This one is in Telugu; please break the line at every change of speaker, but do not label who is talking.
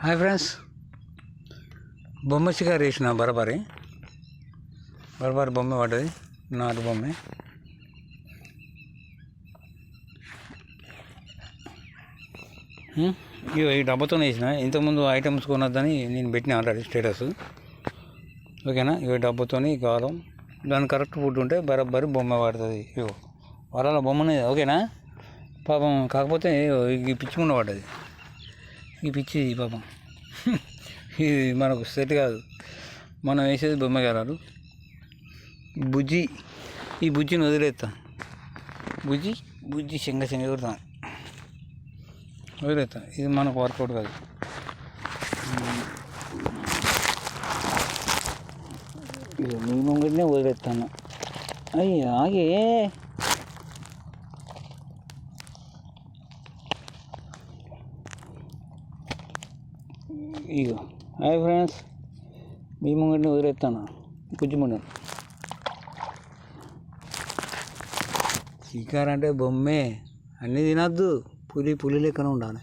హాయ్ ఫ్రెండ్స్, బొమ్మ షికారు వేసిన బరబరి బొమ్మ పడ్డది. నాటు బొమ్మ. ఇక ఈ డబ్బాతో వేసిన. ఇంతకుముందు ఐటమ్స్ కొనొద్దని నేను పెట్టిన ఆల్రెడీ స్టేటస్. ఓకేనా? ఇక డబ్బాతో కాలం దాని కరెక్ట్ ఫుడ్ ఉంటే బరబరి బొమ్మ పడుతుంది. ఇగో వరాల బొమ్మనే. ఓకేనా? పాపం కాకపోతే ఈ పిచ్చికుండా పడ్డది. ఈ పిచ్చి పాపం ఇది మనకు సెట్ కాదు. మనం వేసేది బొమ్మగారాలు. బుజ్జి, ఈ బుజ్జిని వదిలేస్తా. బుజ్జి శంగ కొడతాను, వదిలేస్తా. ఇది మనకు వర్కౌట్ కాదు. ఇక నీ ముంగడినే వదిలేస్తాను. అయ్యి ఆగే. ఇగో హాయ్ ఫ్రెండ్స్, మీ ముంగడిని వదిలేస్తాను. బుజ్జిముండ షికారు అంటే బొమ్మే. అన్నీ తినద్దు. పులి లెక్కన ఉండాలి.